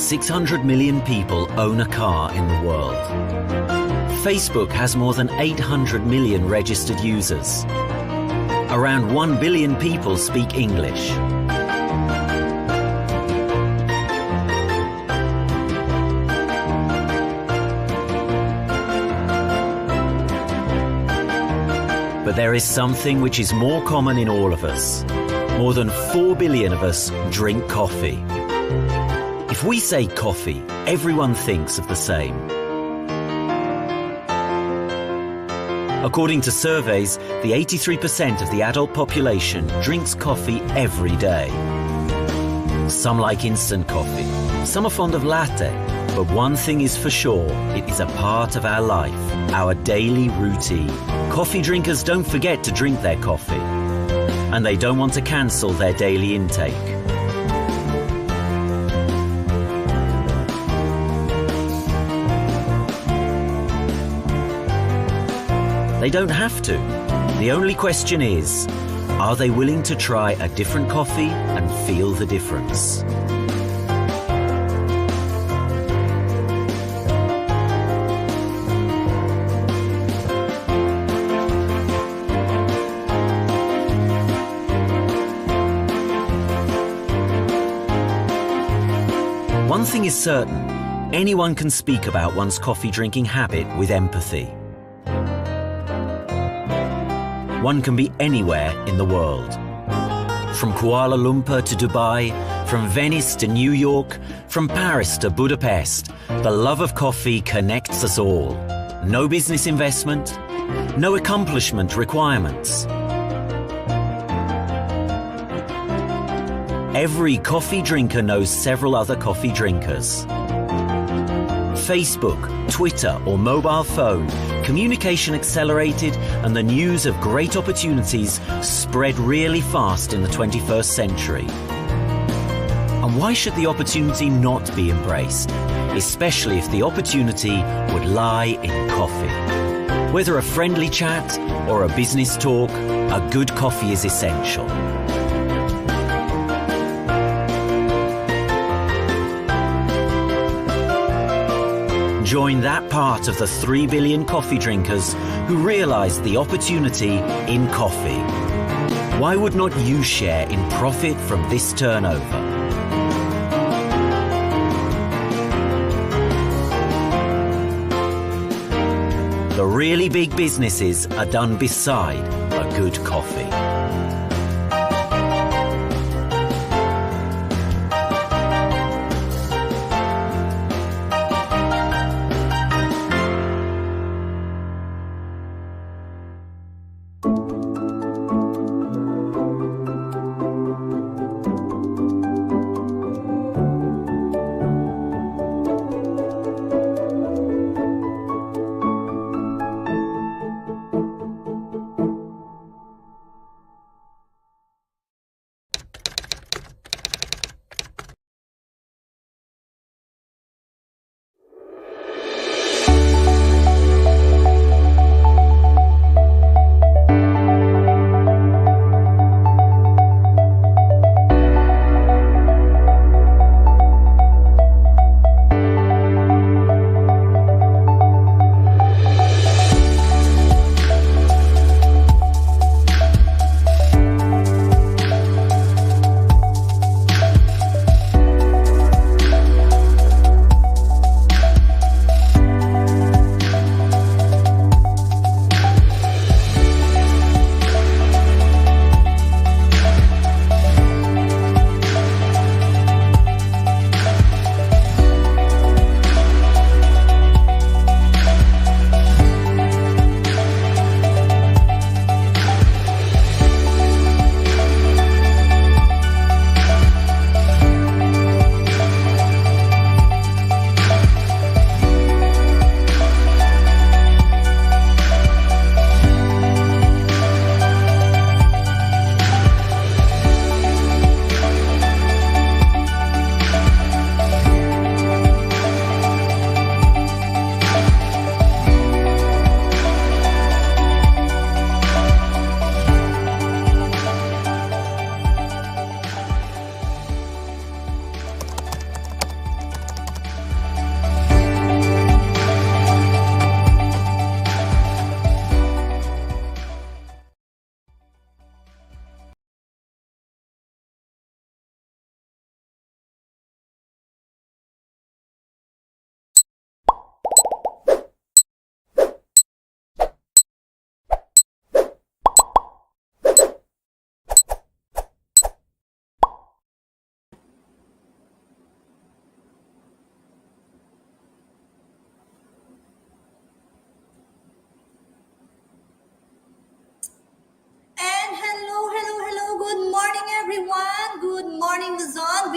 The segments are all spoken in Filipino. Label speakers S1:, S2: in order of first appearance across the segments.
S1: 600 million people own a car in the world. Facebook has more than 800 million registered users. Around 1 billion people speak English. But there is something which is more common in all of us. More than 4 billion of us drink coffee. If we say coffee, everyone thinks of the same. According to surveys, the 83% of the adult population drinks coffee every day. Some like instant coffee, some are fond of latte, but one thing is for sure, it is a part of our life, our daily routine. Coffee drinkers don't forget to drink their coffee, and they don't want to cancel their daily intake. They don't have to. The only question is, are they willing to try a different coffee and feel the difference? One thing is certain, anyone can speak about one's coffee drinking habit with empathy. One can be anywhere in the world. From Kuala Lumpur to Dubai, from Venice to New York, from Paris to Budapest, the love of coffee connects us all. No business investment, no accomplishment requirements. Every coffee drinker knows several other coffee drinkers. Facebook, Twitter or mobile phone, communication accelerated and the news of great opportunities spread really fast in the 21st century. And why should the opportunity not be embraced, especially if the opportunity would lie in coffee? Whether a friendly chat or a business talk, a good coffee is essential. Join that part of the 3 billion coffee drinkers who realize the opportunity in coffee. Why would not you share in profit from this turnover? The really big businesses are done beside a good coffee.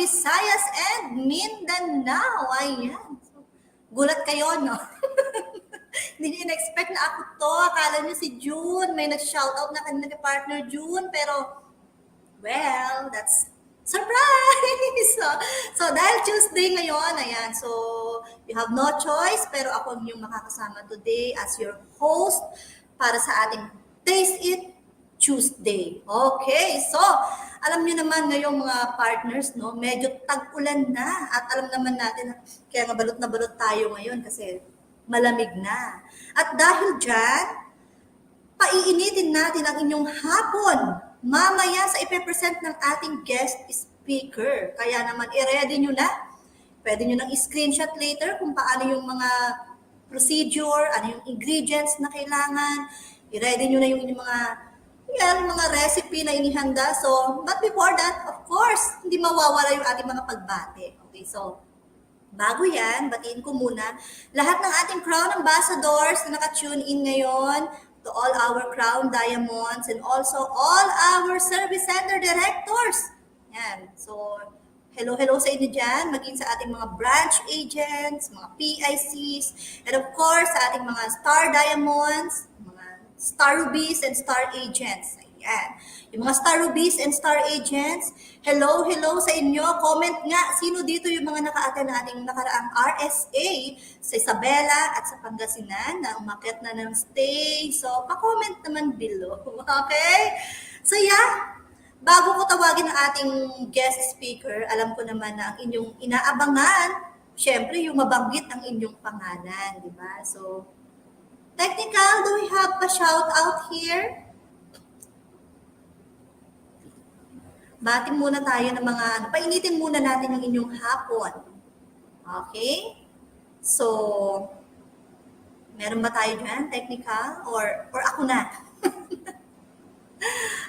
S2: Visayas, and Mindanao. Ayan. So, gulat kayo, no? Hindi niyo in-expect na ako to. Akala niyo si June. May nag-shoutout na kanina kay partner June. Pero, well, that's surprise! So dahil Tuesday ngayon, ayan, so you have no choice, pero ako ang inyong makakasama today as your host para sa ating Taste It Tuesday. Okay, so alam niyo naman ngayong mga partners, no, medyo tag-ulan na at alam naman natin kaya nga balot na balot tayo ngayon kasi malamig na. At dahil dyan, paiinitin natin ang inyong hapon mamaya sa ipe-present ng ating guest speaker. Kaya naman, i-ready nyo na. Pwede nyo nang i-screenshot later kung paano yung mga procedure, ano yung ingredients na kailangan. I-ready nyo na yung mga recipe na inihanda. So, but before that, of course, hindi mawawala yung ating mga pagbate. Okay, so, bago yan, batiin ko muna lahat ng ating Crown Ambassadors na naka-tune in ngayon, to all our Crown Diamonds and also all our Service Center Directors. Yan. So, hello sa inyo dyan, maging sa ating mga branch agents, mga PICs, and of course, sa ating mga Star Diamonds, mga Star Rubies and Star Agents. Ayan. Yung mga Star Rubies and Star Agents, hello sa inyo. Comment nga, sino dito yung mga naka-attend na ating nakaraang RSA sa Isabela at sa Pangasinan na umakyat na ng stay. So, pa-comment naman below. Okay? So, yeah. Bago ko tawagin ang ating guest speaker, alam ko naman na ang inyong inaabangan, syempre yung mabanggit ang inyong pangalan, di ba? So, technical, do we have a shout out here? Bating muna tayo ng mga, painitin muna natin yung inyong hapon. Okay? So, meron ba tayo dyan, technical? Or ako na?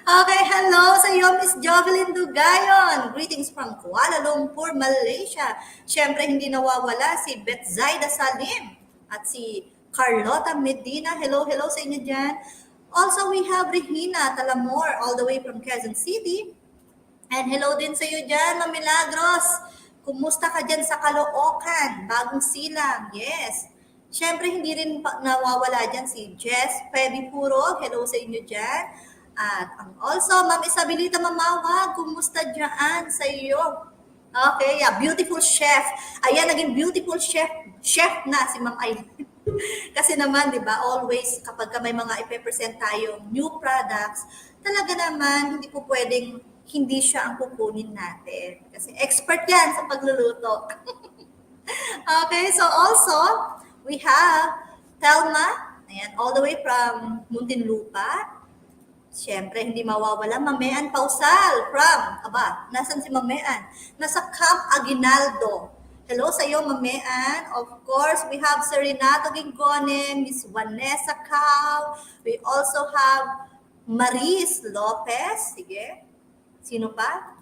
S2: Okay, hello sa iyo, Miss Jovelyn Dugayon. Greetings from Kuala Lumpur, Malaysia. Siyempre, hindi nawawala si Betzaida Salim at si Carlota Medina. Hello sa inyo dyan. Also, we have Regina Talamor all the way from Quezon City. And hello din sa iyo dyan, Ma'am Milagros. Kumusta ka dyan sa Caloocan? Bagong silang. Yes. Siyempre, hindi rin nawawala dyan si Jess Pedipuro. Hello sa inyo dyan. At also, Ma'am Isabelita Mamawag. Kumusta dyan sa iyo? Okay, yeah, beautiful chef. Ayan, naging beautiful chef na si Ma'am Eileen. Kasi naman, di ba, always kapag may mga ipe-present tayong new products, talaga naman, hindi po pwedeng hindi siya ang kukunin natin. Kasi expert yan sa pagluluto. Okay, so also, we have Telma, ayan, all the way from Muntinlupa. Siyempre, hindi mawawala, Mamean Pausal from, nasan si Mamean? Nasa Camp Aguinaldo. Hello sa iyo, Mamean. Of course, we have Serenato Gingone, Miss Vanessa Cao. We also have Maris Lopez. Sige. Sino pa?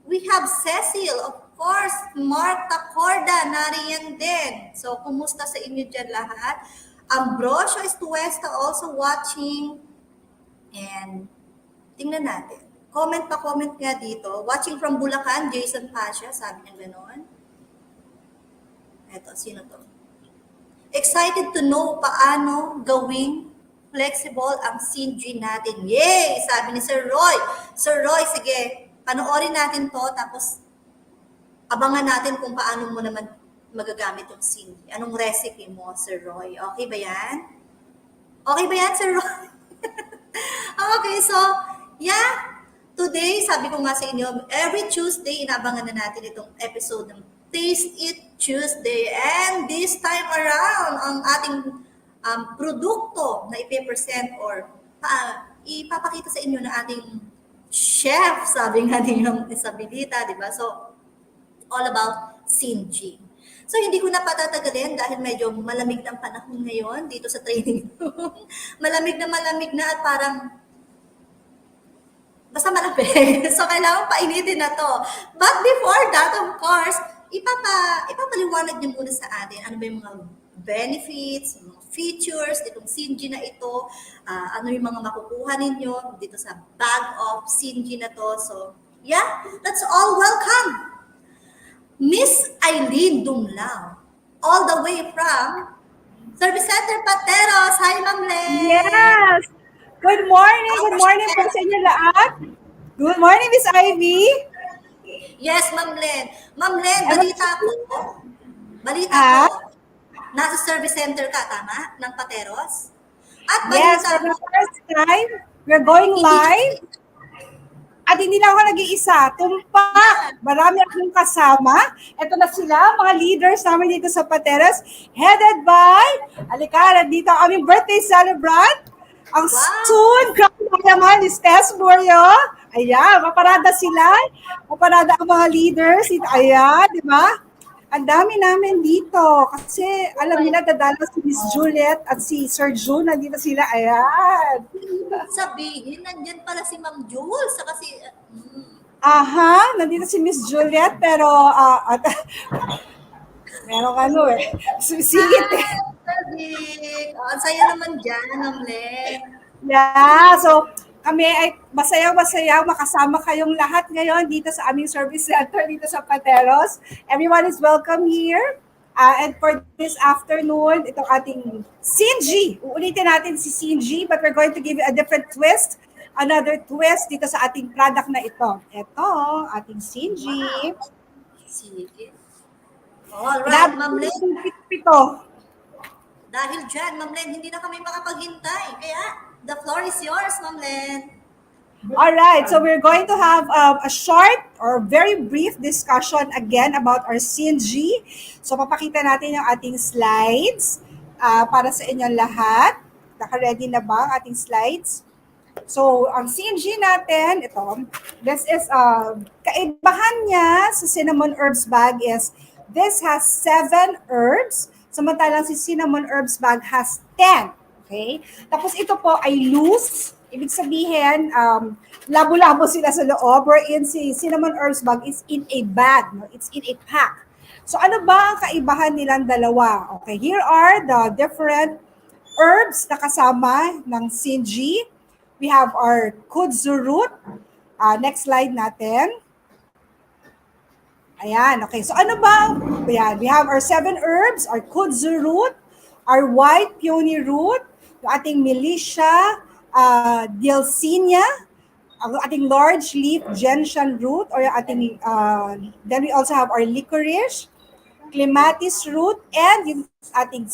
S2: We have Cecil, of course, Marta Corda, nariyan din. So, kumusta sa inyo dyan lahat? Ambrosio Estuesta also watching. And, tingnan natin. Comment nga dito. Watching from Bulacan, Jason Pasha, sabi niya gano'n. Eto, sino to? Excited to know paano gawing flexible ang Cin-G natin. Yay! Sabi ni Sir Roy. Sir Roy, sige, panoorin natin to, tapos abangan natin kung paano mo naman magagamit yung Cin-G. Anong recipe mo, Sir Roy? Okay ba yan? Okay ba yan, Sir Roy? Okay, so, yeah. Today, sabi ko nga sa inyo, every Tuesday, inaabangan na natin itong episode ng Taste It Tuesday. And this time around, ang ating produkto na ipe-present or ipapakita sa inyo na ating chef, sabi nga ni Isabelita, di ba? So, all about Cin-G. So, hindi ko na patatagalin dahil medyo malamig ng panahon ngayon dito sa training room. malamig na at parang basta malamig. So, kailangan painitin na to. But before that, of course, ipapaliwanag niyo muna sa atin ano ba yung mga benefits, mga features itong Cin-G na ito, ano yung mga makukuha ninyo dito sa bag of Cin-G na to. So, yeah, that's all. Welcome! Miss Eileen Dumlao, all the way from Service Center Pateros. Hi, Ma'am Len!
S3: Yes! Good morning po sa inyo lahat. Good morning, Miss Ivy.
S2: Yes, Ma'am Len. Ma'am Len, balita
S3: Ah?
S2: ko, nasa service center ka, tama? Ng Pateros? At
S3: Yes,
S2: balita
S3: for the
S2: ko,
S3: first time, we're going live. At hindi lang ako nag-iisa. Tumpak! Marami akong kasama. Ito na sila, mga leaders namin dito sa Pateros. Headed by, alika, dito ang aming birthday celebrant. Ang soon, grabe naman, is Tess Burio. Ayan, maparada sila. Maparada ang mga leaders. Ayan, di ba? Ang dami namin dito. Kasi alam nila, dadala si Miss Juliet at si Sir June. Nandito sila. Ayan.
S2: sabihin, nandyan pala si Ma'am Jules. Saka si...
S3: Aha, nandito si Miss Juliet. Pero, meron ano eh. Singit eh.
S2: Ang saya naman dyan, Ma'am Len.
S3: Yeah, so kami ay masaya-masaya makasama kayong lahat ngayon dito sa aming service center dito sa Pateros. Everyone is welcome here. And for this afternoon, itong ating Cin-G. Uulitin natin si Cin-G, but we're going to give you a different twist. Another twist dito sa ating product na ito. Ito, ating Cin-G.
S2: Wow. Sige. Alright, Ma'am Len.
S3: Pito.
S2: Dahil dyan, Ma'am Len, hindi na kami makapaghintay. Kaya, the floor is yours, Ma'am Len.
S3: All right, so we're going to have a short or very brief discussion again about our Cin-G. So papakita natin yung ating slides para sa inyong lahat. Naka-ready na ba ang ating slides? So ang Cin-G natin, ito, this is, kaibahan niya sa cinnamon herbs bag is, this has 7 herbs, samantalang si cinnamon herbs bag has 10. Okay? Tapos ito po ay loose. Ibig sabihin, labo-labo sila sa loob, wherein si cinnamon herbs bag is in a bag. No? It's in a pack. So ano ba ang kaibahan nilang dalawa? Okay, here are the different herbs na kasama ng Cin-G. We have our kudzu root. Next slide natin. Ayan, okay. So ano ba? Ayan, we have our 7 herbs, our kudzu root, our white peony root, yung ating militia, Dilsinia, ang ating large leaf gentian root, or yung ating, then we also have our licorice, clematis root, and yung ating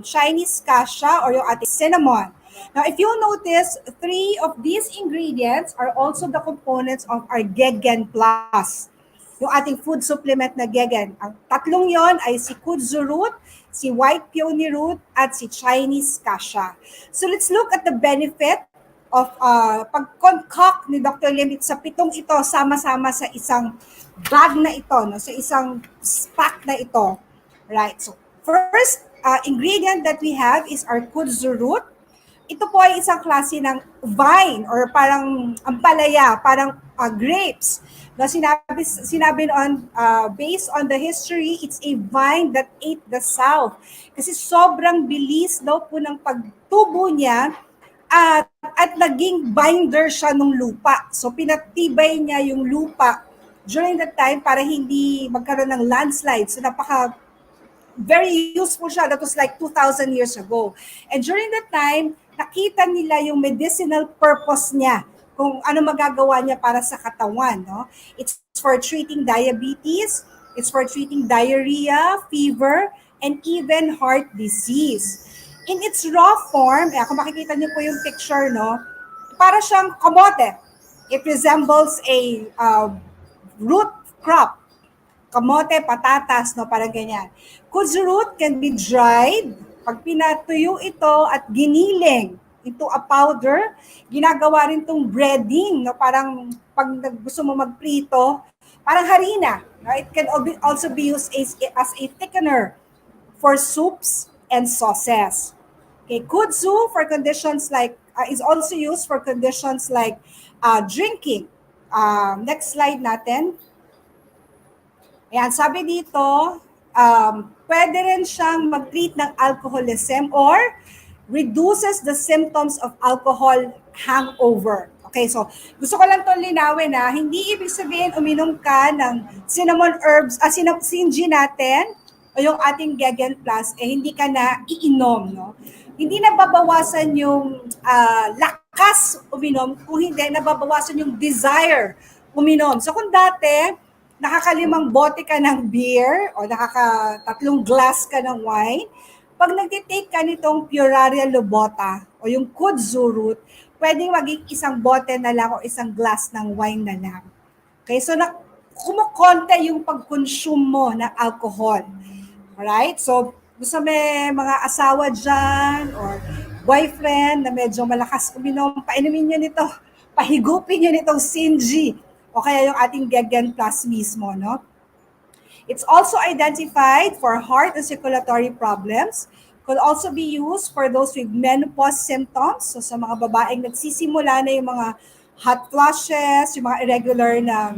S3: Chinese cassia, or yung ating cinnamon. Now, if you notice, 3 of these ingredients are also the components of our Gegen Plus, yung ating food supplement na Gegen. Ang tatlong yon ay si kudzu root, si white peony root, at si Chinese cassia. So let's look at the benefit of pag-concoct ni Dr. Lim sa 7 ito sama-sama sa isang bag na ito, no? Sa isang pack na ito. Right. So first ingredient that we have is our kudzu root. Ito po ay isang klase ng vine or parang ampalaya, parang grapes. Na sinabi noon, based on the history, it's a vine that ate the south. Kasi sobrang bilis daw po ng pagtubo niya at naging binder siya ng lupa. So pinatibay niya yung lupa during that time para hindi magkaroon ng landslide. So very useful siya. That was like 2,000 years ago. And during that time, nakita nila yung medicinal purpose niya, kung ano magagawa niya para sa katawan. No? It's for treating diabetes, it's for treating diarrhea, fever, and even heart disease. In its raw form, kung makikita niyo po yung picture, no, para siyang kamote. It resembles a root crop. Kamote, patatas, no, parang ganyan. Kudzu root can be dried. Pag pinatuyo ito at giniling into a powder, ginagawa rin itong breading, no? Parang pag gusto mo magprito, parang harina. No? It can also be used as a thickener for soups and sauces. Okay, kudzu for conditions like, is also used for conditions like drinking. Next slide natin. Ayan, sabi dito, pwede rin siyang mag-treat ng alcoholism or reduces the symptoms of alcohol hangover. Okay, so gusto ko lang itong linawin na hindi ibig sabihin uminom ka ng cinnamon herbs, Cin-G natin o yung ating Gaggen Plus, hindi ka na iinom, no? Hindi nababawasan yung lakas uminom, kung hindi, nababawasan yung desire uminom. So kung dati, nakakalimang bote ka ng beer o nakakatatlong glass ka ng wine, pag nagtitake ka nitong Puraria lobota o yung kudzu root, pwedeng maging isang bote na lang o isang glass ng wine na lang. Okay, so kumukonte yung pag-consume mo ng alcohol. Alright, so gusto may mga asawa dyan or boyfriend na medyo malakas uminom, painumin nyo nito, pahigupin nyo nitong Cin-G o kaya yung ating Gaggen Plus mismo, no? It's also identified for heart and circulatory problems. Could also be used for those with menopause symptoms. So sa mga babaeng nagsisimula na yung mga hot flushes, yung mga irregular na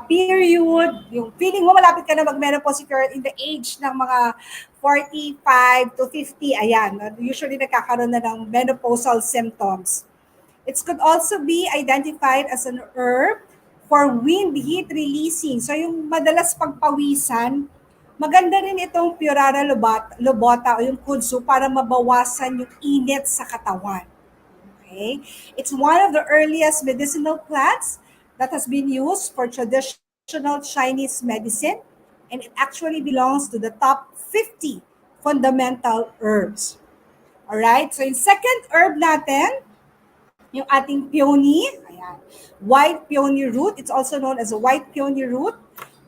S3: period, yung feeling mo malapit ka na mag-menopause if you're in the age ng mga 45 to 50, ayan, usually nagkakaroon na ng menopausal symptoms. It could also be identified as an herb for wind heat releasing. So yung madalas pagpawisan, maganda rin itong Puraria lobota o yung kudzu para mabawasan yung init sa katawan. Okay? It's one of the earliest medicinal plants that has been used for traditional Chinese medicine, and it actually belongs to the top 50 fundamental herbs. Alright? So yung second herb natin, yung ating peony, ayan, white peony root. It's also known as a white peony root.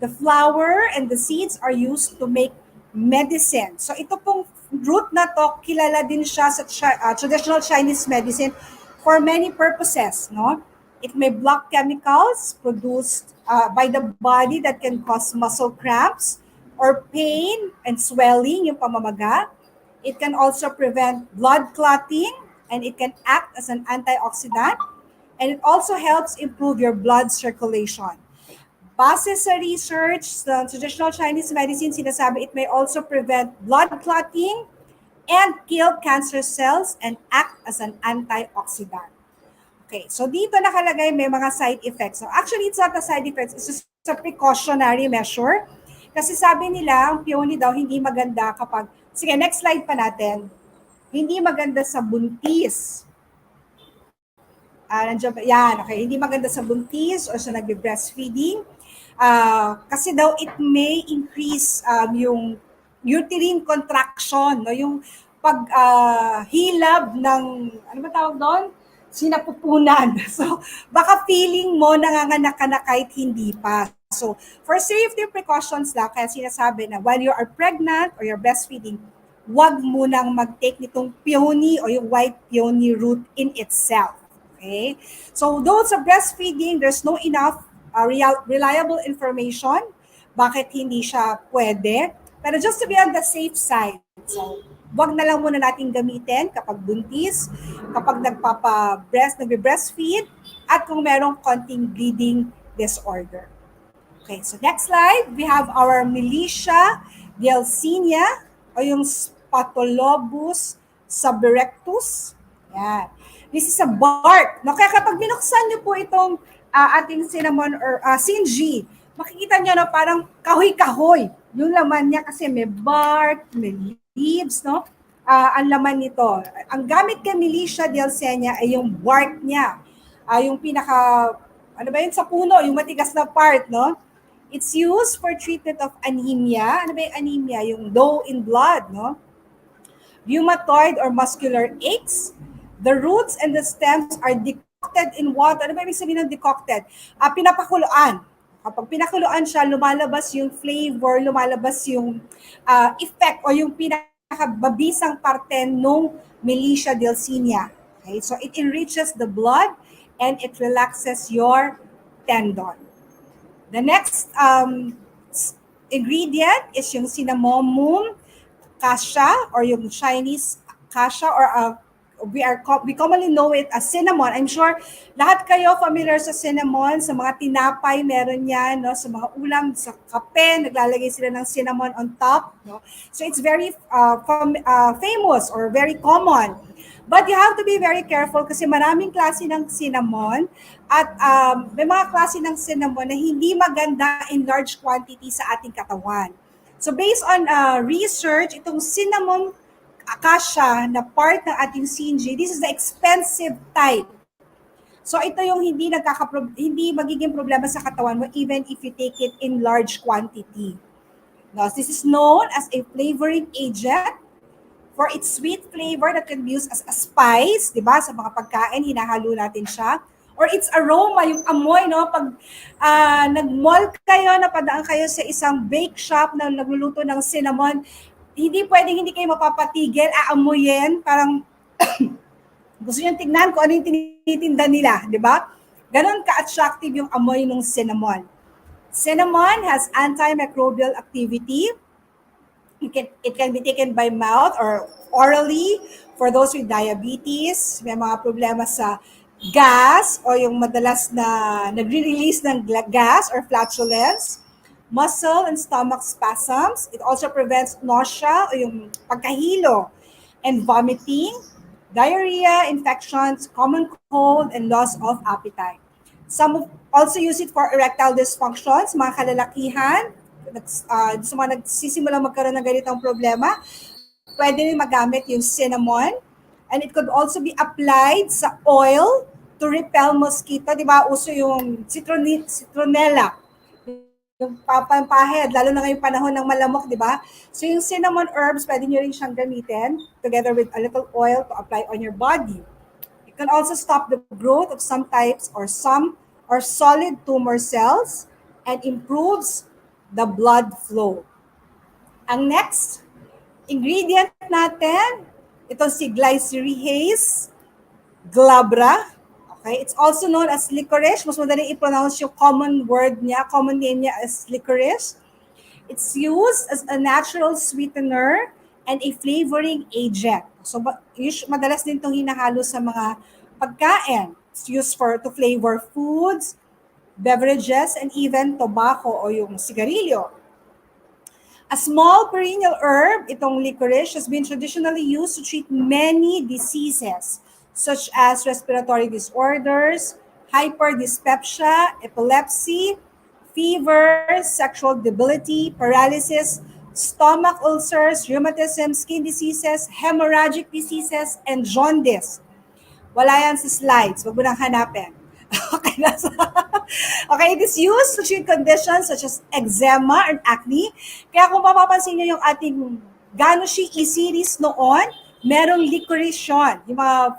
S3: The flower and the seeds are used to make medicine. So ito pong root na to, kilala din siya sa traditional Chinese medicine for many purposes, no? It may block chemicals produced by the body that can cause muscle cramps or pain and swelling, yung pamamaga. It can also prevent blood clotting, and it can act as an antioxidant, and it also helps improve your blood circulation. Base sa research sa traditional Chinese medicine, sinasabi it may also prevent blood clotting and kill cancer cells and act as an antioxidant. Okay, so dito nakalagay may mga side effects. So actually, it's not a side effects, it's just a precautionary measure. Kasi sabi nila, ang peony daw hindi maganda kapag, sige, next slide pa natin. Hindi maganda sa buntis. Yan, okay. Hindi maganda sa buntis o sa nagbe-breastfeeding. Kasi daw it may increase yung uterine contraction, no? Yung paghilab ng, ano ba tawag doon? Sinapupunan. So, baka feeling mo nanganganak ka na kahit hindi pa. So, for safety precautions lang, kaya sinasabi na while you are pregnant or you're breastfeeding, wag mo nang mag-take nitong peony o yung white peony root in itself. Okay? So those sa breastfeeding, there's no enough reliable information bakit hindi siya pwede. Pero just to be on the safe side, so wag na lang muna natin gamitin kapag buntis, kapag nagbe-breastfeed, at kung merong konting bleeding disorder. Okay, so next slide, we have our Milicia Delcinia o yung Spatholobus suberectus. Yan. This is a bark. No? Kaya kapag binuksan nyo po itong ating cinnamon or Cin-G, makikita nyo na parang kahoy-kahoy. Yung laman niya kasi may bark, may leaves, no? Ang laman nito. Ang gamit kay Milicia Delcinia ay yung bark niya. Yung pinaka, ano ba yun, sa puno, yung matigas na part, no? It's used for treatment of anemia. Ano ba yung anemia? Yung low in blood, no? Rheumatoid or muscular aches. The roots and the stems are decocted in water. Ano ba ibig sabihin ng decocted? Pinapakuluan. Kapag pinakuluan siya, lumalabas yung flavor, lumalabas yung effect o yung pinakababisang parte ng Milicia Delcinia. Okay? So it enriches the blood and it relaxes your tendon. The next ingredient is yung cinnamomum cassia or yung Chinese cassia or we commonly know it as cinnamon. I'm sure lahat kayo familiar sa cinnamon, sa mga tinapay meron yan, no? Sa mga ulam, sa kape, naglalagay sila ng cinnamon on top. No? So it's very famous or very common. But you have to be very careful kasi maraming klase ng cinnamon at may mga klase ng cinnamon na hindi maganda in large quantity sa ating katawan. So based on research, itong cinnamon acacia na part ng ating Cin-G, this is the expensive type. So ito yung hindi magiging problema sa katawan mo even if you take it in large quantity. Now, this is known as a flavoring agent for its sweet flavor that can be used as a spice, di ba? Sa mga pagkain, hinahalo natin siya. Or its aroma, yung amoy, no? Pag nag-mall kayo, napadaan kayo sa isang bake shop na nagluluto ng cinnamon, hindi kayo mapapatigil, aamuyin, parang gusto nyo tignan kung ano yung tinitinda nila, di ba? Ganon ka-attractive yung amoy ng cinnamon. Cinnamon has antimicrobial activity. It can be taken by mouth or orally for those with diabetes, may mga problema sa gas o yung madalas na nagre-release ng gas or flatulence, muscle and stomach spasms. It also prevents nausea o yung pagkahilo and vomiting, diarrhea, infections, common cold, and loss of appetite. Some also use it for erectile dysfunctions, mga kalalakihan, sa mga nagsisimula magkaroon ng ganitong problema, pwede rin magamit yung cinnamon. And it could also be applied sa oil to repel mosquito. Di ba, uso yung citronella, yung pampahid, lalo na ngayong panahon ng malamok, di ba? So yung cinnamon herbs, pwede nyo rin siyang gamitin together with a little oil to apply on your body. It can also stop the growth of some types or solid tumor cells and improves the blood flow. Ang next ingredient natin, ito si glycerihase glabra. Okay, it's also known as licorice. Mas madaling i-pronounce yung common name niya as licorice. It's used as a natural sweetener and a flavoring agent. So madalas din itong hinahalo sa mga pagkain. It's used to flavor foods, beverages, and even tobacco o yung sigarilyo. A small perennial herb, itong licorice, has been traditionally used to treat many diseases such as respiratory disorders, hyperdyspepsia, epilepsy, fever, sexual debility, paralysis, stomach ulcers, rheumatism, skin diseases, hemorrhagic diseases, and jaundice. Wala yan sa slides. Wag mo nang hanapin. Okay, okay, it is used to treat conditions such as eczema and acne. Kaya kung mapapansin nyo yung ating gano'n siya e-series noon, merong licorice yun. Yung mga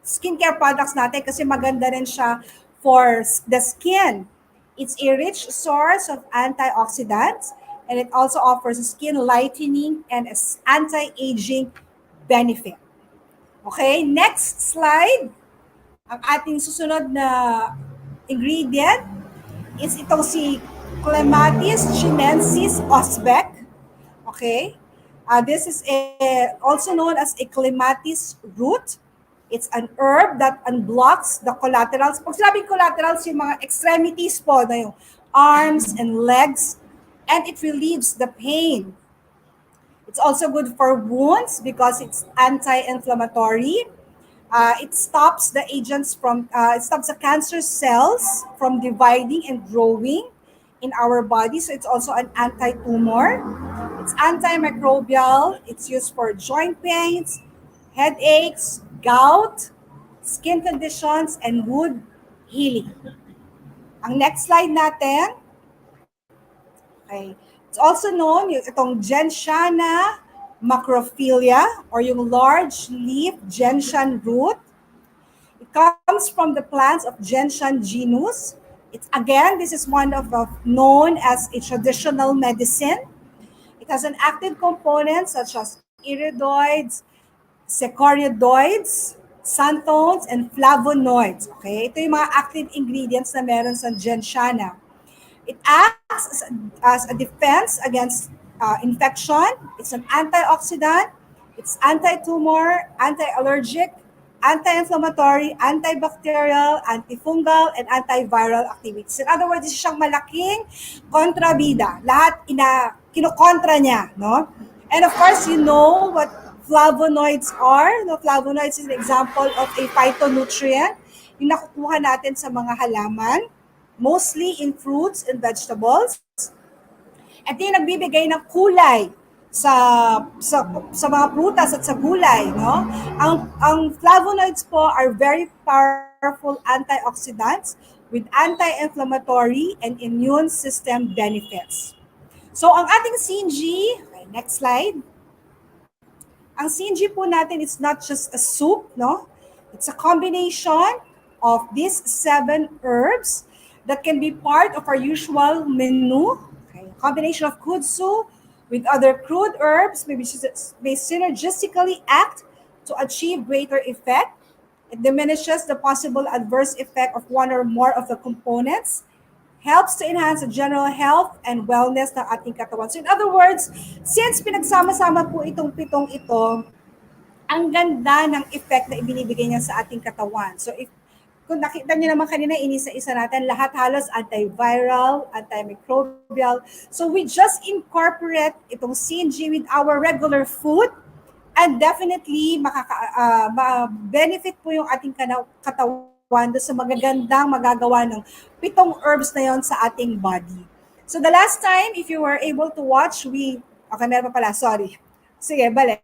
S3: skincare products natin kasi maganda rin siya for the skin. It's a rich source of antioxidants and it also offers skin lightening and anti-aging benefit. Okay, next slide. Ang ating susunod na ingredient is itong si Clematis chinensis osbeck. Okay, this is also known as a clematis root. It's an herb that unblocks the collaterals. Pag sinabing collaterals, yung mga extremities po, na yung arms and legs, and it relieves the pain. It's also good for wounds because it's anti-inflammatory. It stops the cancer cells from dividing and growing in our body. So it's also an anti-tumor. It's antimicrobial. It's used for joint pains, headaches, gout, skin conditions, and wound healing. Ang next slide natin. Okay. It's also known yung itong Gentiana macrophylla or yung large leaf gentian root. It comes from the plants of gentian genus. This is one of known as a traditional medicine. It has an active component such as iridoids, saccharoids, xanthones, and flavonoids. Okay? Ito yung mga active ingredients na meron sa Gentiana. It acts as a defense against infection. It's an antioxidant. It's anti-tumor, anti-allergic, anti-inflammatory, antibacterial, antifungal, and antiviral activities. In other words, siyang malaking kontrabida. Lahat kinokontra niya, no? And of course, you know what flavonoids are. No, flavonoids is an example of a phytonutrient yung nakukuha natin sa mga halaman, mostly in fruits and vegetables. Ito yung nagbibigay ng kulay sa mga prutas at sa gulay, no? Ang flavonoids po are very powerful antioxidants with anti-inflammatory and immune system benefits. So ang ating Cin-G, okay, next slide. Ang Cin-G po natin is not just a soup, no? It's a combination of these 7 herbs that can be part of our usual menu. Okay, a combination of kudzu with other crude herbs may synergistically act to achieve greater effect. It diminishes the possible adverse effect of one or more of the components, helps to enhance the general health and wellness ng ating katawan. So in other words, since pinagsama-sama po itong pitong ito, ang ganda ng effect na ibinibigay niya sa ating katawan. So kung nakita niyo naman kanina, inisa-isa natin, lahat halos antiviral, antimicrobial. So we just incorporate itong Cin-G with our regular food and definitely benefit po yung ating katawan sa magagandang magagawa ng pitong herbs na yon sa ating body. So the last time, if you were able to watch, okay, meron pa pala, sorry. Sige, balik.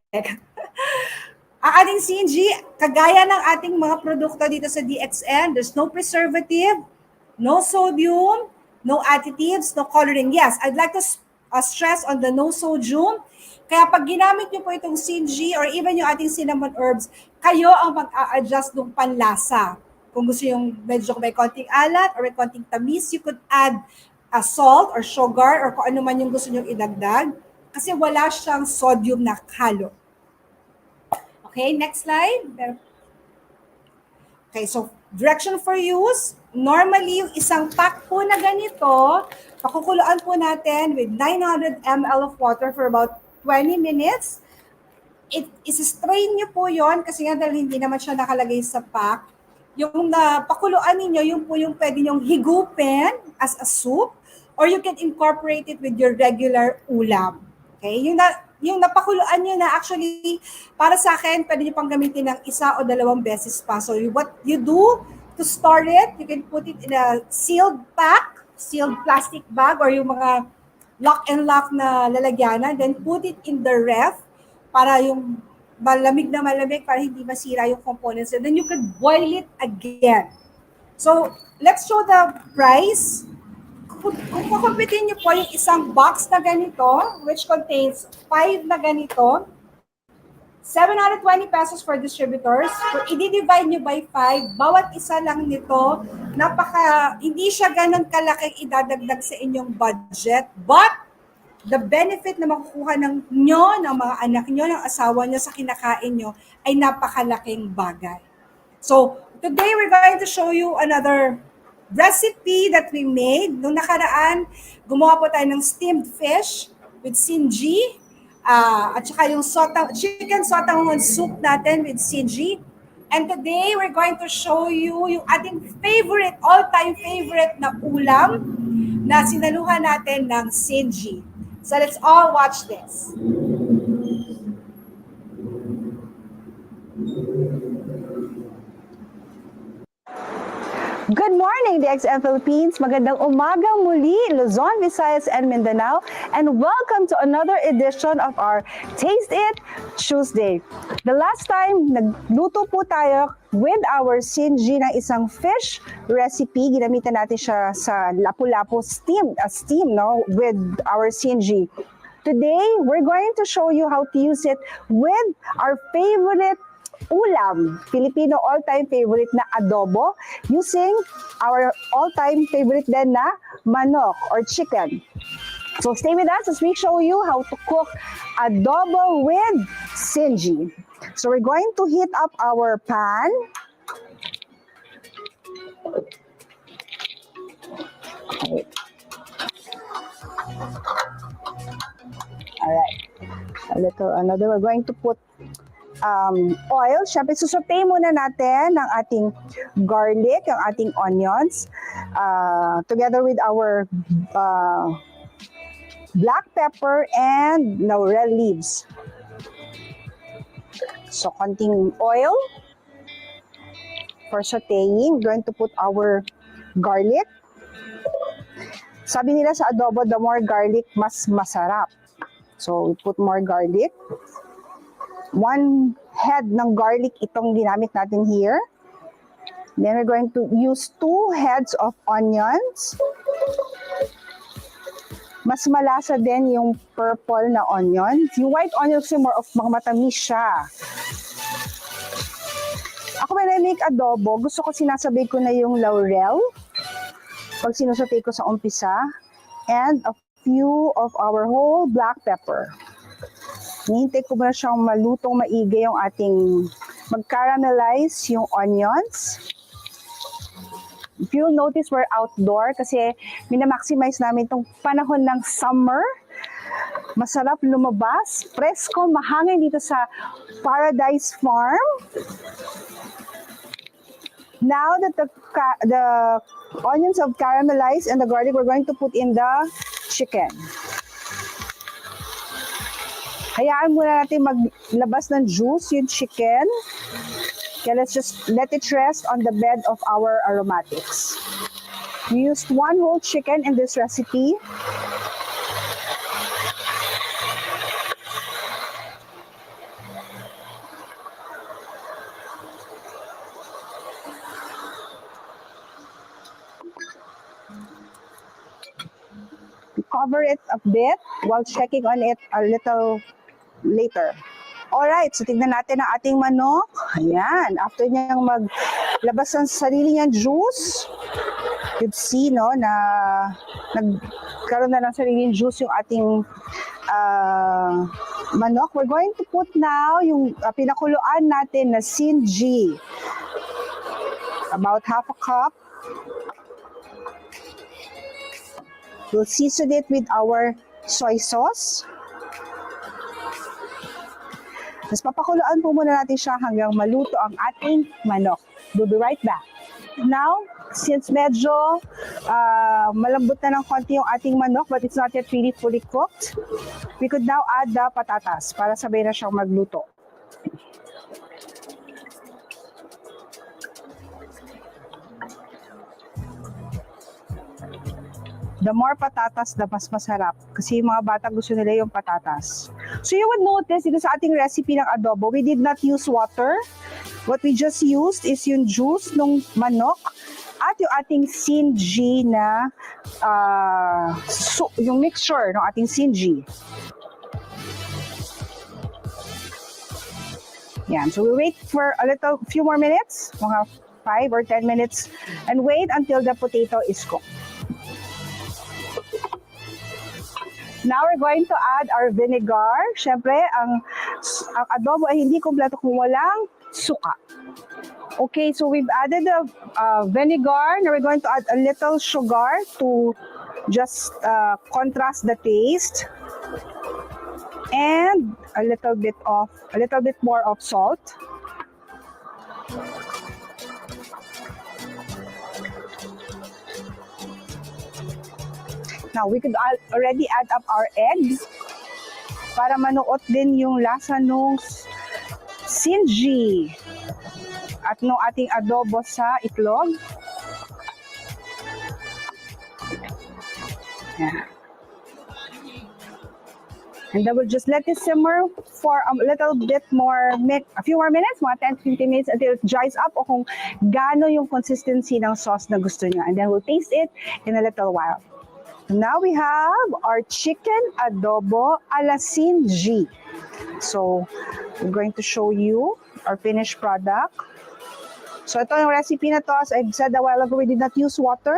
S3: Ang ating Cin-G, kagaya ng ating mga produkto dito sa DXN, there's no preservative, no sodium, no additives, no coloring. Yes, I'd like to stress on the no sodium. Kaya pag ginamit niyo po itong Cin-G or even yung ating cinnamon herbs, kayo ang mag-a-adjust ng panlasa. Kung gusto yung medyo may konting alat or may konting tamis, you could add a salt or sugar or kung ano man yung gusto nyo idagdag kasi wala siyang sodium na halo. Okay, next slide. Okay, so direction for use. Normally, yung isang pack po na ganito, pakukuluan po natin with 900 ml of water for about 20 minutes. Is-strain nyo po yon kasi nga dahil hindi naman siya nakalagay sa pack. Yung pakuluan ninyo, yung po yung pwede nyong higupin as a soup or you can incorporate it with your regular ulam. Okay, yung napakuluan nyo na actually, para sa akin, pwede nyo pang gamitin ng 1 o 2 beses pa. So what you do to store it, you can put it in a sealed pack, sealed plastic bag, or yung mga lock and lock na lalagyanan, then put it in the ref para yung malamig na malamig para hindi masira yung components. And then you could boil it again. So let's show the price. Kung kukumpitin niyo po yung isang box na ganito, which contains 5 na ganito, 720 pesos for distributors. Kung i-divide nyo by 5, bawat isa lang nito, hindi siya ganun kalaking idadagdag sa inyong budget. But, the benefit na makukuha ng mga anak nyo, ng asawa nyo sa kinakain nyo, ay napakalaking bagay. So, today we're going to show you another recipe that we made. Nung nakaraan, gumawa po tayo ng steamed fish with Cin-G at saka yung chicken sotanghon soup natin with Cin-G. And today, we're going to show you yung ating favorite, all-time favorite na ulam na sinaluhan natin ng Cin-G. So let's all watch this.
S4: Good morning, DXN Philippines. Magandang umaga muli, Luzon, Visayas, and Mindanao. And welcome to another edition of our Taste It Tuesday. The last time, nagluto po tayo with our Cin-G na isang fish recipe. Ginamitan natin siya sa lapu-lapu steam, with our Cin-G. Today, we're going to show you how to use it with our favorite ulam, Filipino all-time favorite na adobo, using our all-time favorite din na manok or chicken. So stay with us as we show you how to cook adobo with Cin-G. So we're going to heat up our pan. Okay. All right. We're going to put oil. Siyempre, susutay muna natin ng ating garlic, ang ating onions, together with our black pepper and laurel leaves. So, konting oil for sauteing. We're going to put our garlic. Sabi nila sa adobo, the more garlic, mas masarap. So, we put more garlic. 1 head ng garlic itong ginamit natin here. Then we're going to use 2 heads of onions. Mas malasa din yung purple na onion. Yung white onion kasi more of matamis siya. Ako may na-make adobo, gusto ko sinasabay ko na yung laurel. Pag sinusatay ko sa umpisa, and a few of our whole black pepper. Hinihintay ko muna siyang malutong maigi yung ating mag-caramelize yung onions. If you'll notice, we're outdoor kasi minamaximize namin itong panahon ng summer. Masarap lumabas, presko, mahangin dito sa Paradise Farm. Now that the onions have caramelized and the garlic, we're going to put in the chicken. Hayaan muna natin maglabas ng juice yung chicken. Okay, let's just let it rest on the bed of our aromatics. We used 1 whole chicken in this recipe. Cover it a bit while checking on it a little later. Alright, so tignan natin ang ating manok. Ayan, after niyang maglabas ng sarili niyang juice, you'd see, no, na nagkaroon na ng sariling juice yung ating manok. We're going to put now yung pinakuluan natin na Cin-G. About 1/2 cup. We'll season it with our soy sauce. Tapos papakuluan po muna natin siya hanggang maluto ang ating manok. We'll be right back. Now, since medyo malambot na ng konti yung ating manok but it's not yet really fully cooked, we could now add the patatas para sabay na siyang magluto. The more patatas, the mas masarap. Kasi yung mga bata gusto nila yung patatas. So you would notice, dito sa ating recipe ng adobo, we did not use water. What we just used is yung juice ng manok at yung ating Cin-G na, yung mixture ng ating Cin-G. Yan. So we wait for a few more minutes, mga 5 or 10 minutes, and wait until the potato is cooked. Now we're going to add our vinegar. Siyempre, ang adobo ay hindi kompleto kung walang suka. Okay, so we've added the vinegar. Now we're going to add a little sugar to just contrast the taste. And a little bit more of salt. Now, we could already add up our eggs para manuot din yung lasa nung Cin-G at nung ating adobo sa itlog. Yeah. And then we'll just let it simmer for a little bit more, a few more minutes, mga 10-15 minutes until it dries up o kung gaano yung consistency ng sauce na gusto niya. And then we'll taste it in a little while. Now we have our chicken adobo a la Cin-G. So, I'm going to show you our finished product. So, ito yung recipe na to. As I've said a while ago, we did not use water.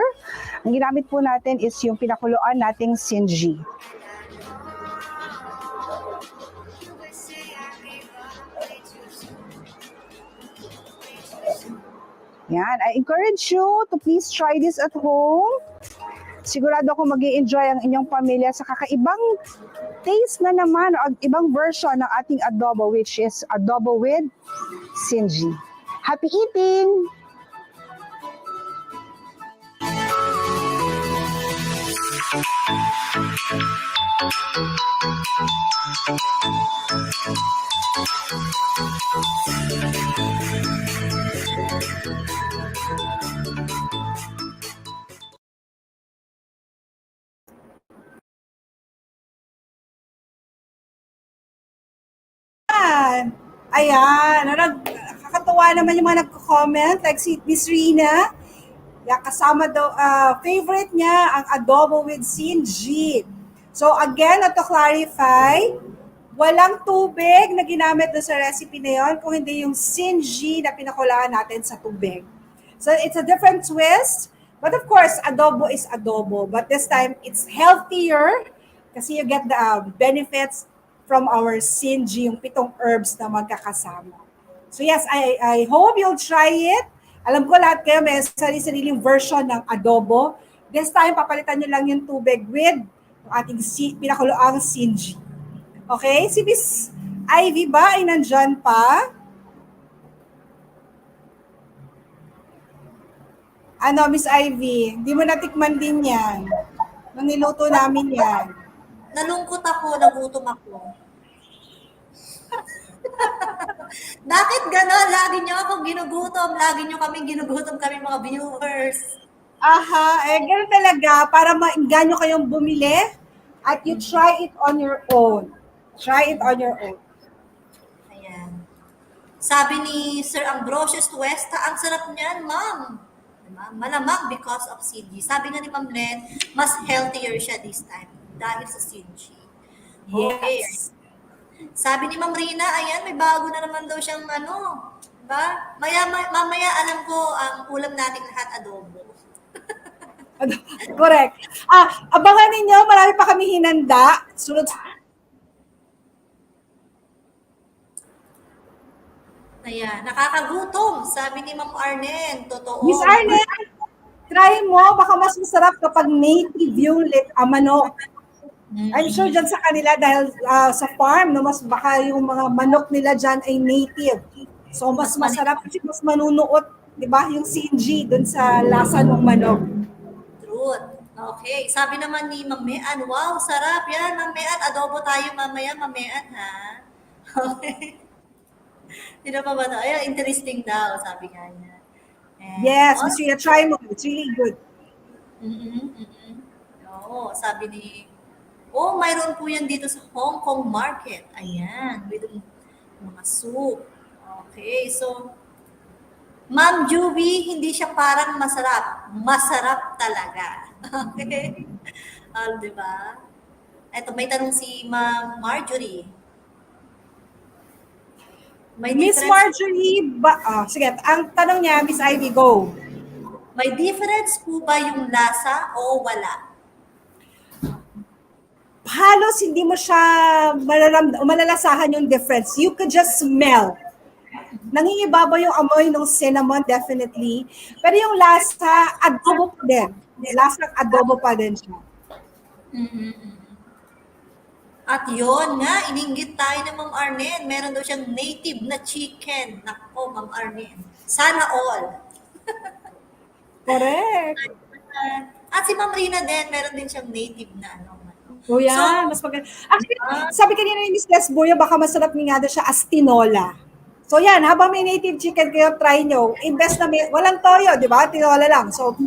S4: Ang ginamit po natin is yung pinakuluan nating Cin-G. Yan. I encourage you to please try this at home. Sigurado ako mag-i-enjoy ang inyong pamilya sa kakaibang taste na naman o ibang version ng ating adobo, which is adobo with Cin-G. Happy eating!
S3: Ayan, nakakatuwa naman yung mga nagko-comment, like si Miss Rina, kasama daw, favorite niya ang adobo with Cin-G. So again, to clarify, walang tubig na ginamit doon sa recipe na yon, kung hindi yung Cin-G na pinakulaan natin sa tubig. So it's a different twist, but of course, adobo is adobo, but this time it's healthier kasi you get the benefits from our Cin-G, yung 7 herbs na magkakasama. So yes, I hope you'll try it. Alam ko lahat kayo may sarili-sariling version ng adobo. This time, papalitan nyo lang yung tubig with yung ating pinakuloang Cin-G. Okay? Si Miss Ivy ba ay nandyan pa? Ano, Miss Ivy? Hindi mo natikman din yan. Nung niluto namin yan.
S2: Nalungkot ako, nagutom ako. Bakit gano'n? Lagi niyo ako ginugutom. Lagi niyo kami ginugutom kami mga viewers.
S3: Aha, ganun talaga. Para maingganyo kayong bumili at you try it on your own. Try it on your own.
S2: Ayan. Sabi ni Sir Ambrosius Tuesta, ang sarap niyan, ma'am. Diba? Malamang because of Cin-G. Sabi nga ni Ma'am Len, mas healthier siya this time dahil sa Cin-G. Okay.
S3: Yes.
S2: Sabi ni Ma'am Rina, ayan, may bago na naman daw siyang diba? Mamaya alam ko ang ulam natin lahat adobo.
S3: Correct. Abangan ninyo, marami pa kami hinanda. Sunod.
S2: Ayan, nakakagutom, sabi ni Ma'am Arnen. Totoo.
S3: Miss Arlen, try mo, baka mas masarap kapag native yung manok. I'm sure dyan sa kanila dahil sa farm, no, mas baka yung mga manok nila dyan ay native. So mas masarap kasi mas manunuot, di ba, yung Cin-G dun sa lasa ng manok.
S2: Truth. Okay. Sabi naman ni Ma'am Mean, wow, sarap yan, Ma'am Mean. Adobo tayo mamaya, Ma'am Mean, ha? Okay. Hindi pa ba ito? Ay, interesting daw, sabi nga niya. And,
S3: Yes, Miss Rhea, try mo. It's really good.
S2: Oo, sabi ni, mayroon po yan dito sa Hong Kong market. Ayan, with mga soup. Okay, so, Ma'am Juby, hindi siya parang masarap. Masarap talaga. Okay? Diba? Eto, may tanong si Ma'am Marjorie. May
S3: Miss Marjorie, sige, ang tanong niya, Miss Ivy, go.
S2: May difference po ba yung lasa o wala?
S3: Halos hindi mo siya malalasahan yung difference. You could just smell. Nangingibabaw yung amoy ng cinnamon, definitely. Pero yung lasa, adobo pa din. Lasang adobo pa din siya.
S2: At yun nga, ininggit tayo ng Ma'am Arnen. Meron daw siyang native na chicken. Nako, Ma'am Arnen. Sana all.
S3: Correct.
S2: At si Ma'am Rina din, meron din siyang native na
S3: O yan, mas maganda. Actually, sabi kanina ni Miss Lesboyo, baka masarap nga daw siya as tinola. So yan, habang may native chicken kayo, try nyo. Invest na walang toyo, di ba? Tinola lang. So,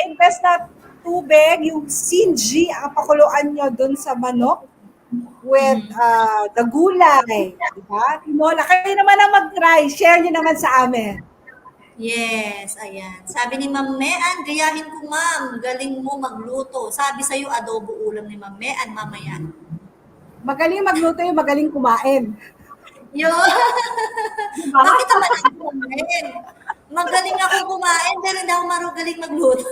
S3: invest na tubig, yung Cin-G, ang pakuluan nyo dun sa manok with the gulay. Di ba? Tinola. Kayo naman ang mag-try. Share nyo naman sa amin.
S2: Yes, ayan. Sabi ni Ma'am Mean, gayahin ko ma'am, galing mo magluto. Sabi sa'yo, adobo ulam ni Ma'am Mean mamaya.
S3: Magaling magluto yung magaling kumain.
S2: Yun. Bakit naman ako kumain? Magaling ako kumain, pero hindi ako magaling magluto.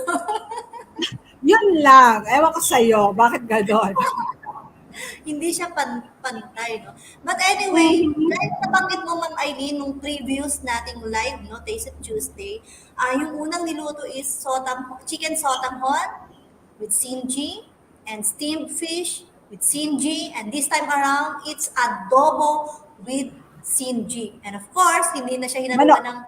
S3: Yun lang. Ewan ko sa'yo. Bakit gano'n?
S2: Hindi siya pantay, no? But anyway, dahil nabanggit mo, Ma'am Eileen, nung previous nating live, no, Taste It Tuesday, yung unang niluto is chicken sotanghon with Cin-G and steamed fish with Cin-G, and this time around, it's adobo with Cin-G. And of course, hindi na siya hinaluan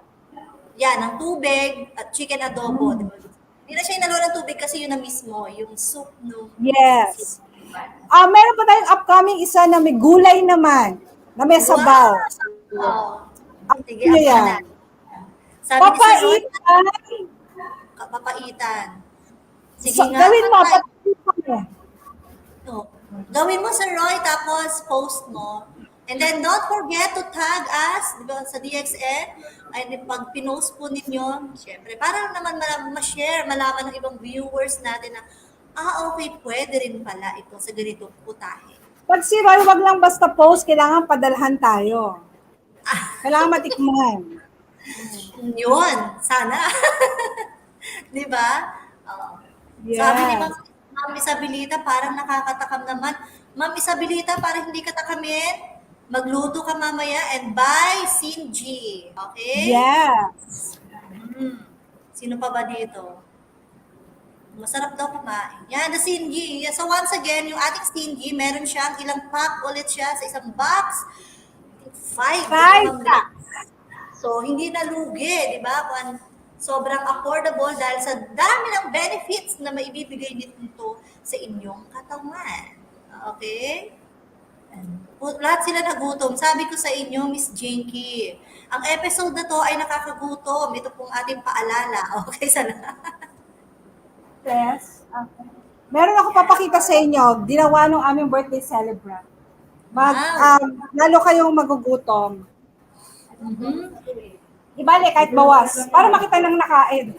S2: ng tubig at chicken adobo. Diba? Hindi na siya hinaluan ng tubig kasi yun na mismo, yung soup, no?
S3: Yes. Meron pa tayong upcoming isa na may gulay naman, na may sabaw.
S2: Wow. Sige,
S3: Ano yan?
S2: Sabi ni Sir Roy,
S3: Papaitan.
S2: papaitan. Sige
S3: So,
S2: nga.
S3: gawin mo, papaitan mo.
S2: Gawin mo, Sir Roy, tapos post mo. And then don't forget to tag us, di ba, sa DXN. And pag pinost po ninyo, syempre, para naman ma-share, malaman ng ibang viewers natin na, okay, pwede rin pala ito sa ganitong putahe.
S3: Pag si Roy, wag lang basta post, kailangan padalhan tayo. Kailangan matikman.
S2: Yun, sana. Di ba?
S3: Yes.
S2: Sabi ni Ma'am Isabelita, parang nakakatakam naman. Ma'am Isabelita, parang hindi ka takamin. Magluto ka mamaya and buy Cin-G. Okay?
S3: Yes.
S2: Sino pa ba dito? Masarap daw kumain. Yan, the Cin-G. So once again, yung ating Cin-G, meron siyang ilang pack ulit siya sa isang box. 5
S3: packs.
S2: So, hindi na lugi, di ba? Sobrang affordable dahil sa dami ng benefits na maibibigay nito sa inyong katawan. Okay? Lahat sila nagutom. Sabi ko sa inyo, Miss Jinky, ang episode na to ay nakakagutom. Ito pong ating paalala. Okay, sana.
S3: Yes. Okay. Meron ako papakita sa inyo, ginawa ng aming birthday celebrant. Lalo kayong magugutom. Ibalik kahit bawas, para makita ng nakain.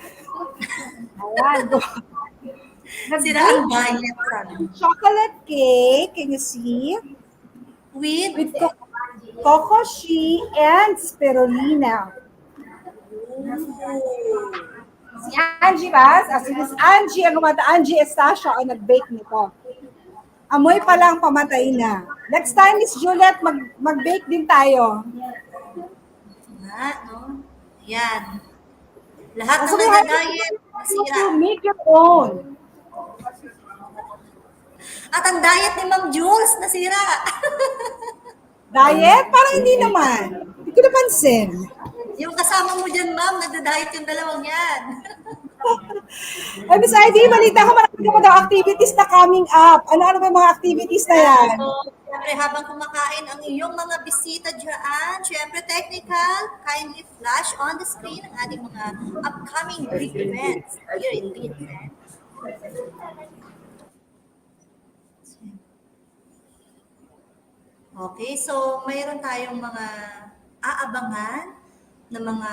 S3: Ayan.
S2: Sila ang diet.
S3: Chocolate cake, can you see? With cocoa she and spirulina. Si Angie ba? Si Miss Angie, ang kumata, Angie Estacio ang nag-bake nito. Amoy pa lang, pamatay na. Next time, Miss Juliet, mag-bake din tayo.
S2: No? Yan. Lahat ng nag-diet, masira.
S3: You make your own.
S2: At ang diet ni Ma'am Jules, nasira.
S3: Diet? Parang hindi naman. Hindi ko napansin.
S2: Yung kasama mo dyan, Ma'am, nagda-diet yung dalawang yan.
S3: Ay, Miss Ivy, balita ko marami ka pa daw activities na coming up. Ano-ano ba yung mga activities na yan?
S2: So, syempre, habang kumakain ang iyong mga bisita dyan, syempre, technical, kindly flash on the screen ang ating mga upcoming big events here in DXN. Okay, so mayroon tayong mga aabangan na mga,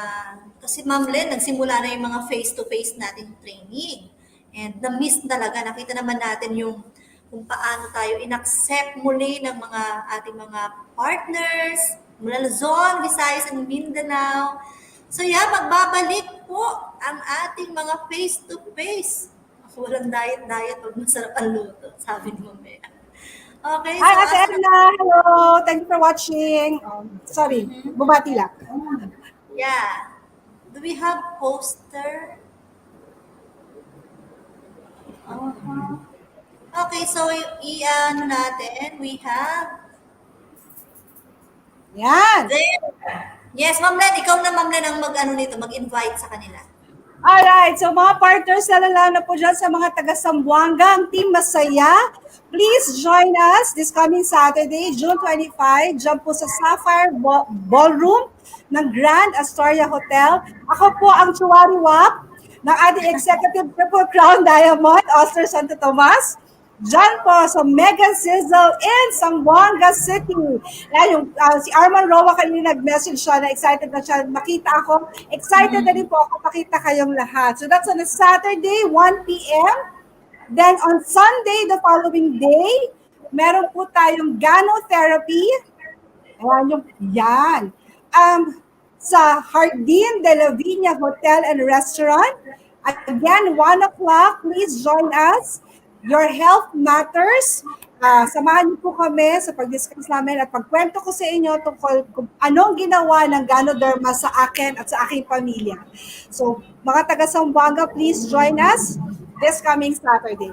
S2: kasi Ma'am Len, nagsimula na yung mga face-to-face nating training. And na-miss talaga, nakita naman natin yung kung paano tayo in-accept muli ng mga ating mga partners mula Luzon, Visayas, and Mindanao. So yeah, magbabalik po ang ating mga face-to-face. Walang diet-diet pag masarap ang luto, sabi ni Ma'am Bea. Okay,
S3: Hi, Ate Edna. Hello. Thank you for watching. Sorry, bumati lang.
S2: Yeah. Do we have poster? Okay, so i-ano natin, we have
S3: Yan.
S2: there. Yes, Ma'am Len, ikaw na Ma'am Len ang mag-invite sa kanila.
S3: Alright, so mga partners, lalo na po dyan sa mga taga-Sambuanga, ang Team Masaya, please join us this coming Saturday, June 25, dyan po sa Sapphire Ballroom ng Grand Astoria Hotel. Ako po ang Chuwariwap ng ating Executive Triple Crown Diamond, Oster Santo Tomas. Diyan po sa Mega Sizzle in Zamboanga City. Yan, yung, si Arman Roa kanina nag-message siya na excited na siya. Makita ako. Excited na rin po ako makita kayong lahat. So that's on a Saturday, 1 p.m. Then on Sunday, the following day, meron po tayong gano-therapy. Yan. Sa Jardin de la Viña Hotel and Restaurant. Again, 1 o'clock, please join us. Your health matters. Samahan niyo po kami sa pag-discuss namin at pagkwento ko sa inyo tungkol kung anong ginawa ng Ganoderma sa akin at sa aking pamilya. So, mga taga-Zamboanga, please join us this coming Saturday.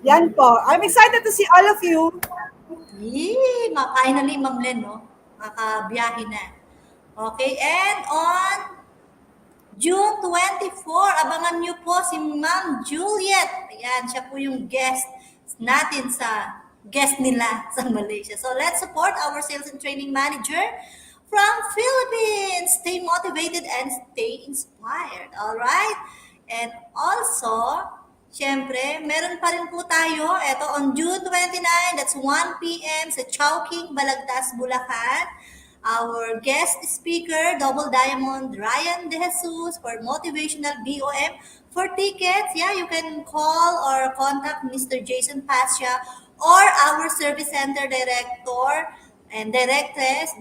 S3: Yan po. I'm excited to see all of you.
S2: Yee! Finally, Ma'am Len, no? Makabiyahe na. Okay, and on June 24, abangan niyo po si Ma'am Juliet. Ayan, siya po yung guest natin guest nila sa Malaysia. So let's support our sales and training manager from Philippines. Stay motivated and stay inspired. All right? And also, Siyempre, meron pa rin po tayo, eto on June 29, that's 1 p.m. sa Chowking, Balagtas, Bulacan. Our guest speaker, Double Diamond Ryan De Jesus for motivational BOM. For tickets, yeah, you can call or contact Mr. Jason Pasha or our service center director and directress,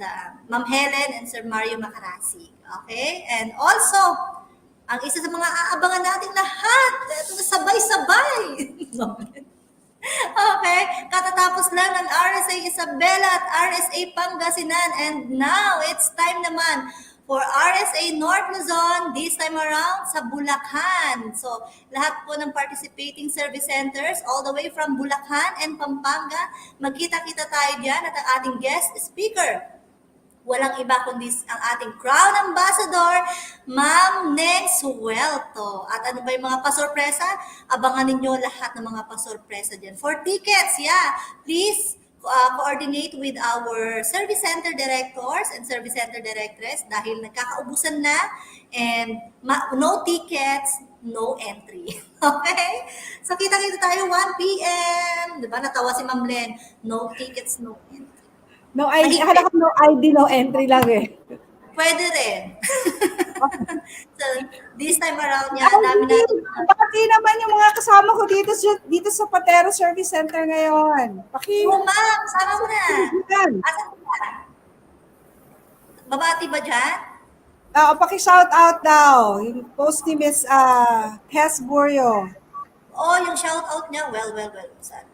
S2: Ma'am Helen and Sir Mario Macarasi. Okay? And also, ang isa sa mga aabangan nating lahat, ito na sabay-sabay. Okay, katatapos lang ng RSA Isabela at RSA Pangasinan, and now it's time naman for RSA North Luzon, this time around sa Bulacan. So, lahat po ng participating service centers all the way from Bulacan and Pampanga, magkita-kita tayo dyan at ang ating guest speaker. Walang iba kundi ang ating Crown Ambassador, Ma'am Neng Suelto. At ano ba yung mga pasorpresa? Abangan ninyo lahat ng mga pasorpresa dyan. For tickets, yeah, please coordinate with our service center directors and service center directress dahil nagkakaubusan na and no tickets, no entry. Okay? So kita-kita tayo 1 p.m. Diba? Natawa si Ma'am Len. No tickets, no entry.
S3: No ID. Akala ko no ID, no entry lang eh.
S2: Pwede rin. So, this time around niya, dami natin.
S3: Pati naman yung mga kasama ko dito sa Patero Service Center ngayon.
S2: Oh, ma'am, sama mo na.
S3: Yan.
S2: Asan ka? Babati ba dyan?
S3: Paki-shout out daw. Yung post ni Miss Tess Buryo.
S2: Oh, yung shout out niya, well. Sana.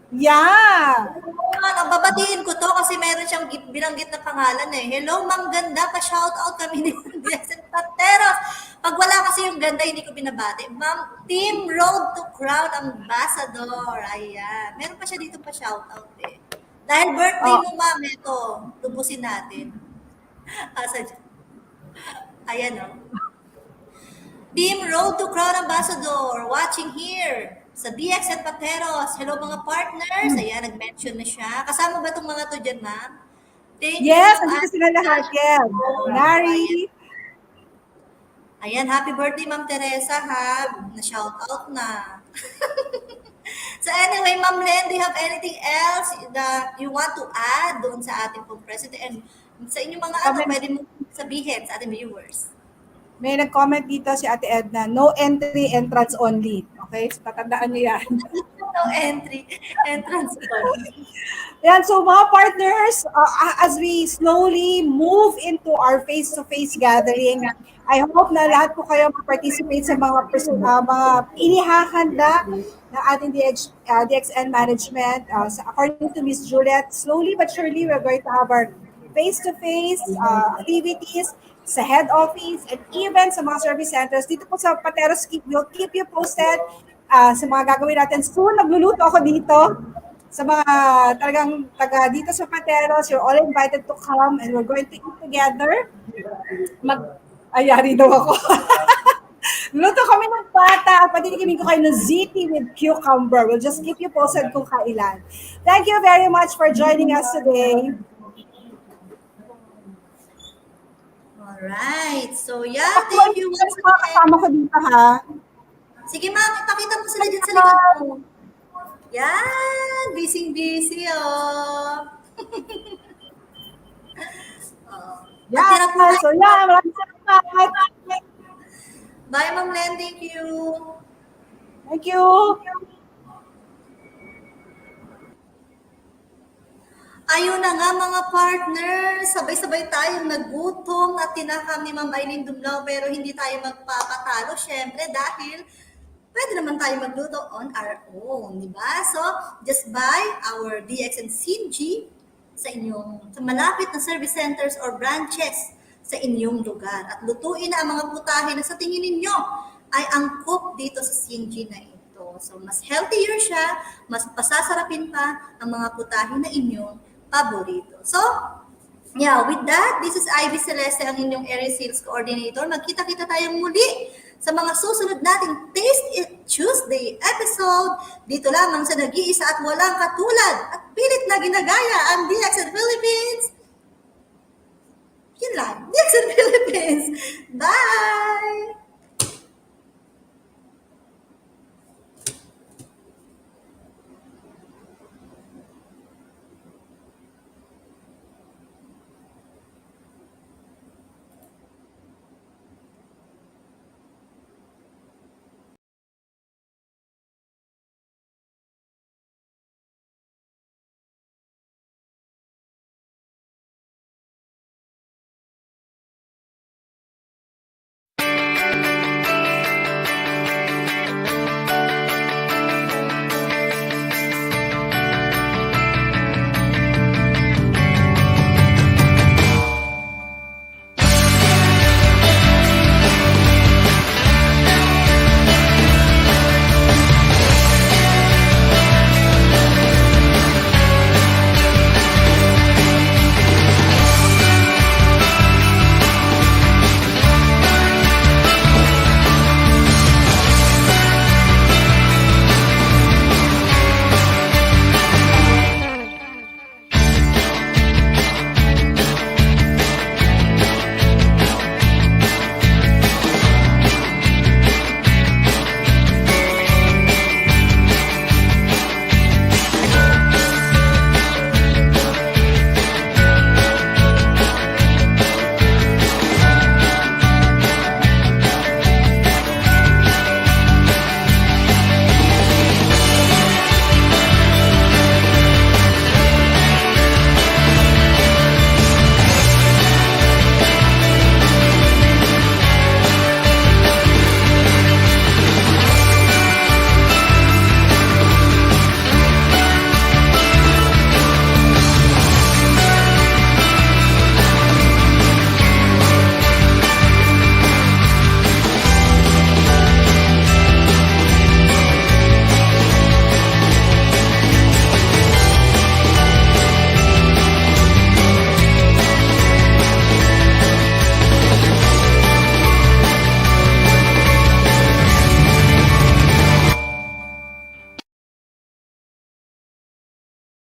S3: Yeah.
S2: Babatiin ko to kasi meron siyang binanggit na pangalan eh. Hello, Ma'am Ganda, pa-shout out kami ni DXN Pateros. Pag wala kasi yung ganda, hindi ko binabati. Ma'am, Team Road to Crown Ambassador. Ayan. Meron pa siya dito pa-shout out eh. Dahil birthday mo, ma'am, ito. Tubusin natin. Ayan o. Team Road to Crown Ambassador, watching here sa DXN Pateros. Hello mga partners. Ayan, nag-mention na siya. Kasama ba itong mga to dyan, ma'am? Thank
S3: yes,
S2: you.
S3: andito sila lahat. Yes. Nari.
S2: Ayan, happy birthday, Ma'am Teresa, ha? Na-shout out na. So anyway, Ma'am Len, do you have anything else that you want to add doon sa ating pong president? And sa inyong mga pwede mo sabihin sa ating viewers?
S3: May nag-comment dito si Ate Edna, no entry, entrance only. Okay? So, tatandaan niyo yan.
S2: No entry, entrance only.
S3: Yan, so mga partners, as we slowly move into our face-to-face gathering, I hope na lahat po kayo participate sa mga inihahanda ng ating DXN management. According to Miss Juliet, slowly but surely, we're going to have our face-to-face activities sa head office and even sa mga service centers. Dito po sa Pateros, we'll keep you posted sa mga gagawin natin. Soon, nagluluto ako dito. Sa mga talagang taga dito sa Pateros, you're all invited to come and we're going to eat together. Ayari daw ako. Luto kami ng pata. Patitigin ko kayo ng ziti with cucumber. We'll just keep you posted kung kailan. Thank you very much for joining us today.
S2: Alright. So, yeah, thank you once again.
S3: Kasama ko dito, ha?
S2: Sige, ma'am, ipakita mo sila dyan sa likod mo. Yan, busy, oh.
S3: Yeah, so yeah, maraming salamat.
S2: Bye, Ma'am Len, thank you.
S3: Thank you.
S2: Ayun na nga mga partners, sabay-sabay tayong nagutom at tinakam ni Ma'am Eileen Dumlao pero hindi tayo magpapatalo syempre dahil pwede naman tayo magluto on our own, di ba? So, just buy our DXN Cin-G sa malapit na service centers or branches sa inyong lugar at lutuin na ang mga putahe na sa tingin ninyo ay angkop dito sa Cin-G na ito. So, mas healthier siya, mas pasasarapin pa ang mga putahe na inyong paborito. So, yeah, with that, this is Ivy Celeste, ang inyong Area Sales Coordinator. Magkita-kita tayong muli sa mga susunod nating Taste It Tuesday episode. Dito lamang sa nag-iisa at walang katulad at pilit na ginagaya ang DXN Philippines. Yun lang, DXN Philippines. Bye!